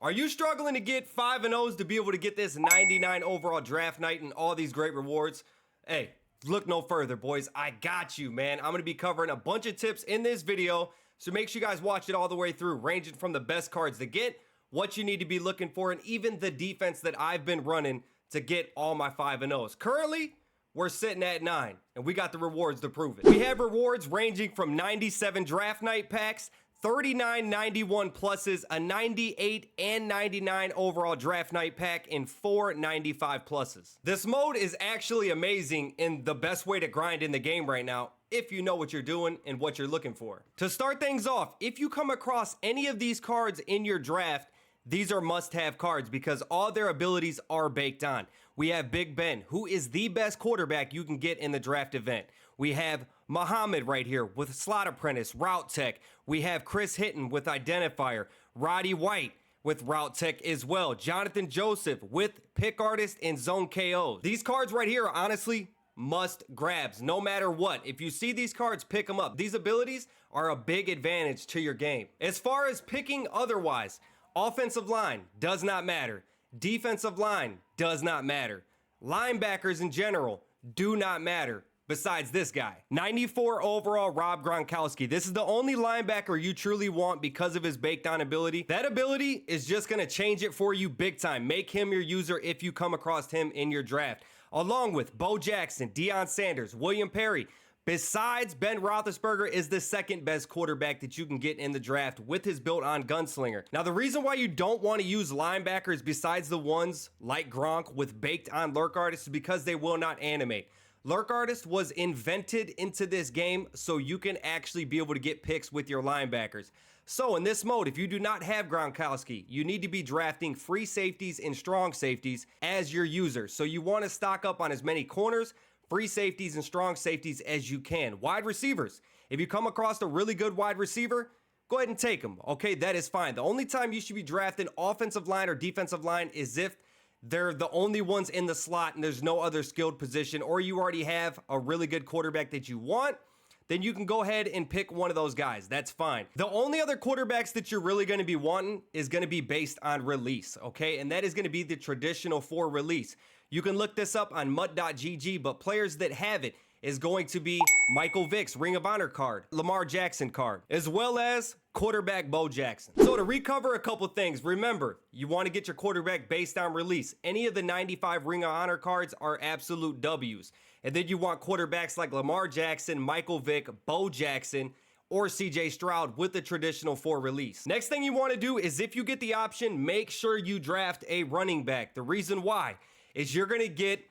Are you struggling to get 5-0s to be able to get this 99 overall draft night and all these great rewards? Hey, look no further, boys. I got you, man. I'm going to be covering a bunch of tips in this video, so make sure you guys watch it all the way through, ranging from the best cards to get, what you need to be looking for, and even the defense that I've been running to get all my 5-0s. Currently, we're sitting at 9, and we got the rewards to prove it. We have rewards ranging from 97 draft night packs, 39 91 pluses, a 98 and 99 overall draft night pack, and 4 95 pluses. This mode is actually amazing and the best way to grind in the game right now if you know what you're doing and what you're looking for. To start things off, if you come across any of these cards in your draft, these are must-have cards because all their abilities are baked on. We have Big Ben, who is the best quarterback you can get in the draft event. We have Muhammad right here with Slot Apprentice, Route Tech. We have Chris Hitton with Identifier, Roddy White with Route Tech as well, Jonathan Joseph with Pick Artist and Zone KO. These cards right here are honestly must grabs no matter what. If you see these cards, pick them up. These abilities are a big advantage to your game. As far as picking otherwise, offensive line does not matter. Defensive line does not matter. Linebackers in general do not matter. Besides this guy, 94 overall Rob Gronkowski. This is the only linebacker you truly want because of his baked on ability. That ability is just going to change it for you big time. Make him your user if you come across him in your draft. Along with Bo Jackson, Deion Sanders, William Perry. Besides, Ben Roethlisberger is the second best quarterback that you can get in the draft with his built-on gunslinger. Now, the reason why you don't want to use linebackers besides the ones like Gronk with baked-on lurk artists is because they will not animate. Lurk Artist was invented into this game so you can actually be able to get picks with your linebackers. So in this mode, if you do not have Gronkowski, you need to be drafting free safeties and strong safeties as your user. So you want to stock up on as many corners, free safeties, and strong safeties as you can. Wide receivers. If you come across a really good wide receiver, go ahead and take them. Okay, that is fine. The only time you should be drafting offensive line or defensive line is if they're the only ones in the slot and there's no other skilled position, or you already have a really good quarterback that you want, then you can go ahead and pick one of those guys. That's fine. The only other quarterbacks that you're really going to be wanting is going to be based on release, okay? And that is going to be the traditional 4 release. You can look this up on MUT.gg, but players that have it is going to be Michael Vick's Ring of Honor card, Lamar Jackson card, as well as quarterback Bo Jackson. So to recover a couple things, remember, you want to get your quarterback based on release. Any of the 95 Ring of Honor cards are absolute W's. And then you want quarterbacks like Lamar Jackson, Michael Vick, Bo Jackson, or CJ Stroud with the traditional 4 release. Next thing you want to do is, if you get the option, make sure you draft a running back. The reason why is you're going to get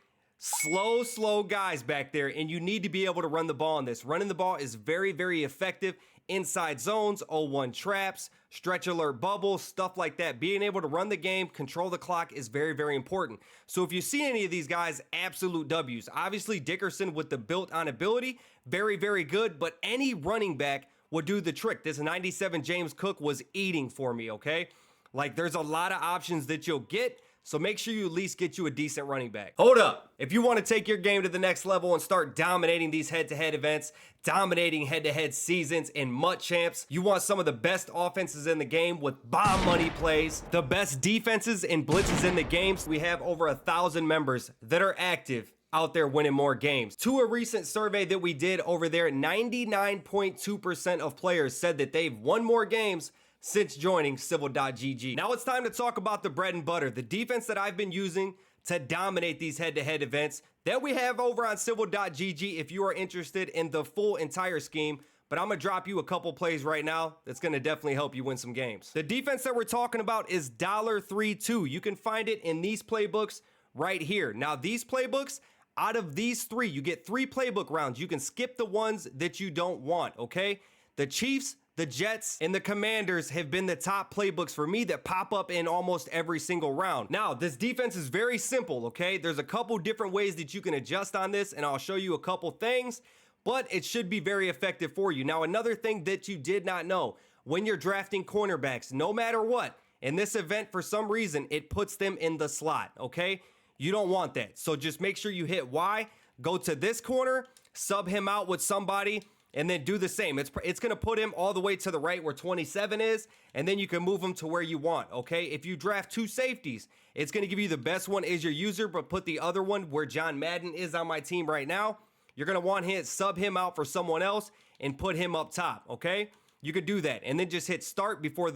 slow guys back there, and you need to be able to run the ball in this. Running the ball is very, very effective. Inside zones, 0-1 traps, stretch alert bubbles, stuff like that. Being able to run the game, control the clock is very, very important. So if you see any of these guys, absolute W's. Obviously, Dickerson with the built-on ability, very, very good, but any running back would do the trick. This 97 James Cook was eating for me, okay? Like, there's a lot of options that you'll get. So make sure you at least get you a decent running back. Hold up. If you want to take your game to the next level and start dominating these head-to-head events, dominating head-to-head seasons and MUT champs, you want some of the best offenses in the game with bomb money plays, the best defenses and blitzes in the games. We have over 1,000 members that are active out there winning more games. To a recent survey that we did over there, 99.2% of players said that they've won more games since joining Civil.gg. Now it's time to talk about the bread and butter, the defense that I've been using to dominate these head-to-head events that we have over on Civil.gg if you are interested in the full entire scheme. But I'm going to drop you a couple plays right now that's going to definitely help you win some games. The defense that we're talking about is $3.2. You can find it in these playbooks right here. Now these playbooks, out of these 3, you get 3 playbook rounds. You can skip the ones that you don't want, okay? The Chiefs, the Jets, and the Commanders have been the top playbooks for me that pop up in almost every single round. Now, this defense is very simple, okay? There's a couple different ways that you can adjust on this, and I'll show you a couple things, but it should be very effective for you. Now, another thing that you did not know, when you're drafting cornerbacks, no matter what, in this event, for some reason, it puts them in the slot, okay? You don't want that. So just make sure you hit Y, go to this corner, sub him out with somebody and then do the same. It's going to put him all the way to the right where 27 is, and then you can move him to where you want, okay? If you draft 2 safeties, it's going to give you the best one is your user, but put the other one where John Madden is on my team right now. You're going to want to sub him out for someone else and put him up top, okay? You could do that, and then just hit start before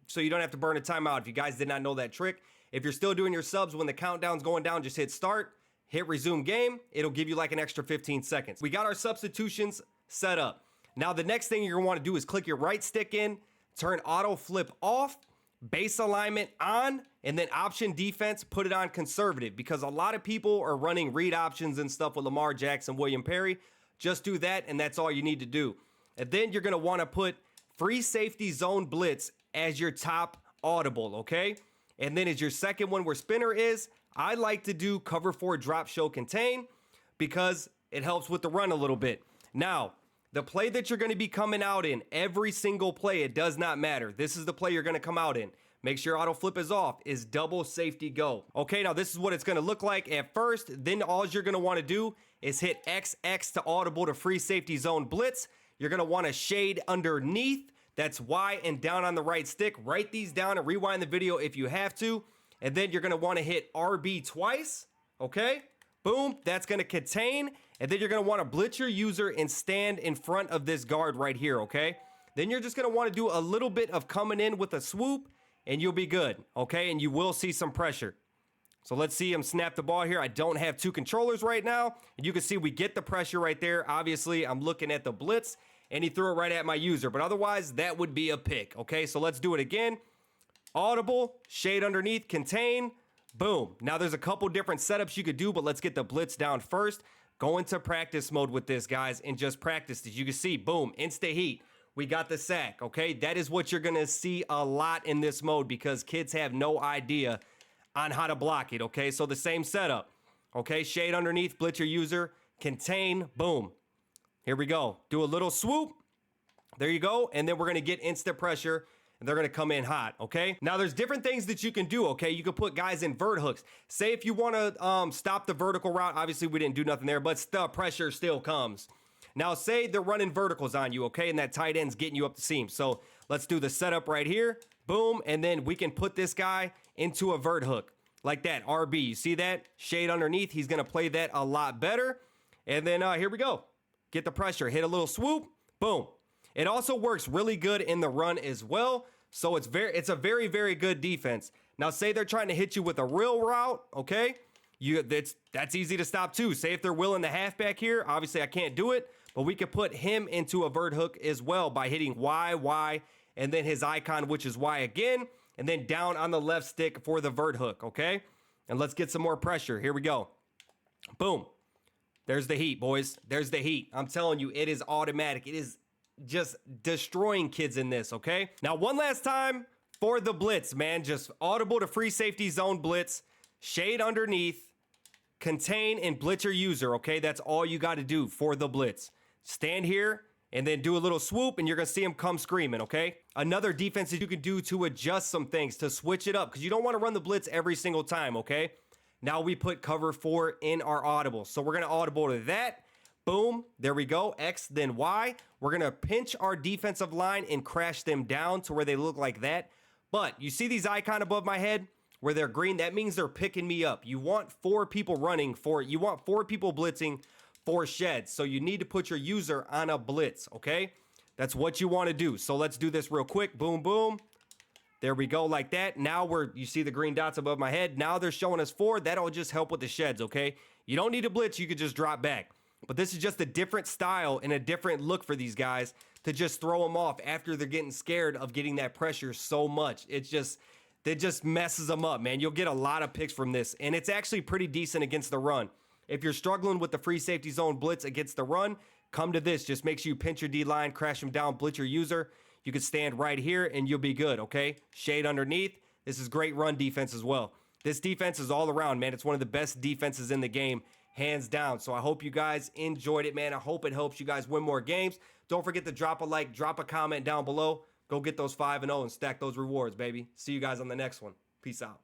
so you don't have to burn a timeout if you guys did not know that trick. If you're still doing your subs when the countdown's going down, just hit start, hit resume game. It'll give you like an extra 15 seconds. We got our substitutions set up. Now the next thing you're gonna wanna do is click your right stick in, turn auto flip off, base alignment on, and then option defense, put it on conservative, because a lot of people are running read options and stuff with Lamar Jackson, William Perry. Just do that, and that's all you need to do. And then you're gonna wanna put free safety zone blitz as your top audible, okay? And then as your second one where spinner is, I like to do cover 4 drop show contain because it helps with the run a little bit. Now, the play that you're going to be coming out in, every single play, it does not matter. This is the play you're going to come out in. Make sure auto flip is off, is double safety go. Okay, now this is what it's going to look like at first. Then all you're going to want to do is hit XX to audible to free safety zone blitz. You're going to want to shade underneath. That's Y and down on the right stick. Write these down and rewind the video if you have to. And then you're going to want to hit RB twice. Okay, boom, that's going to contain. And then you're going to want to blitz your user and stand in front of this guard right here, okay? Then you're just going to want to do a little bit of coming in with a swoop, and you'll be good, okay? And you will see some pressure. So let's see him snap the ball here. I don't have 2 controllers right now. And you can see we get the pressure right there. Obviously, I'm looking at the blitz, and he threw it right at my user. But otherwise, that would be a pick, okay? So let's do it again. Audible, shade underneath, contain, boom. Now there's a couple different setups you could do, but let's get the blitz down first. Go into practice mode with this, guys, and just practice. As you can see, boom, insta heat. We got the sack, okay? That is what you're going to see a lot in this mode because kids have no idea on how to block it, okay? So the same setup, okay? Shade underneath, blitz your user, contain, boom. Here we go. Do a little swoop. There you go. And then we're going to get instant pressure. And they're going to come in hot, okay? Now, there's different things that you can do, okay? You can put guys in vert hooks. Say if you want to stop the vertical route. Obviously, we didn't do nothing there, but the pressure still comes. Now, say they're running verticals on you, okay? And that tight end's getting you up the seam. So let's do the setup right here. Boom. And then we can put this guy into a vert hook like that. RB. You see that? Shade underneath. He's going to play that a lot better. And then here we go. Get the pressure. Hit a little swoop. Boom. It also works really good in the run as well. So it's a very, very good defense. Now, say they're trying to hit you with a real route, okay? That's easy to stop too. Say if they're willing the halfback here, obviously I can't do it, but we could put him into a vert hook as well by hitting Y, and then his icon, which is Y again, and then down on the left stick for the vert hook, okay? And let's get some more pressure. Here we go. Boom. There's the heat, boys. There's the heat. I'm telling you, it is automatic. It is just destroying kids in this, okay? Now, one last time for the blitz, man. Just audible to free safety zone blitz, shade underneath, contain, and blitz your user, okay? That's all you got to do for the blitz. Stand here and then do a little swoop, and you're going to see him come screaming, okay? Another defense that you can do to adjust some things, to switch it up, because you don't want to run the blitz every single time, okay? Now we put cover 4 in our audible. So we're going to audible to that. Boom, there we go, X, then Y. We're going to pinch our defensive line and crash them down to where they look like that. But you see these icon above my head where they're green? That means they're picking me up. You want 4 people running for it. You want 4 people blitzing 4 sheds. So you need to put your user on a blitz, okay? That's what you want to do. So let's do this real quick. Boom, boom. There we go, like that. Now you see the green dots above my head. Now they're showing us 4. That'll just help with the sheds, okay? You don't need to blitz. You could just drop back. But this is just a different style and a different look for these guys to just throw them off after they're getting scared of getting that pressure so much. It just messes them up, man. You'll get a lot of picks from this, and it's actually pretty decent against the run. If you're struggling with the free safety zone blitz against the run, come to this. Just make sure you pinch your D-line, crash them down, blitz your user. You can stand right here, and you'll be good, okay? Shade underneath. This is great run defense as well. This defense is all around, man. It's one of the best defenses in the game, hands down. So I hope you guys enjoyed it, man. I hope it helps you guys win more games. Don't forget to drop a like, drop a comment down below. Go get those 5-0 and stack those rewards, baby. See you guys on the next one. Peace out.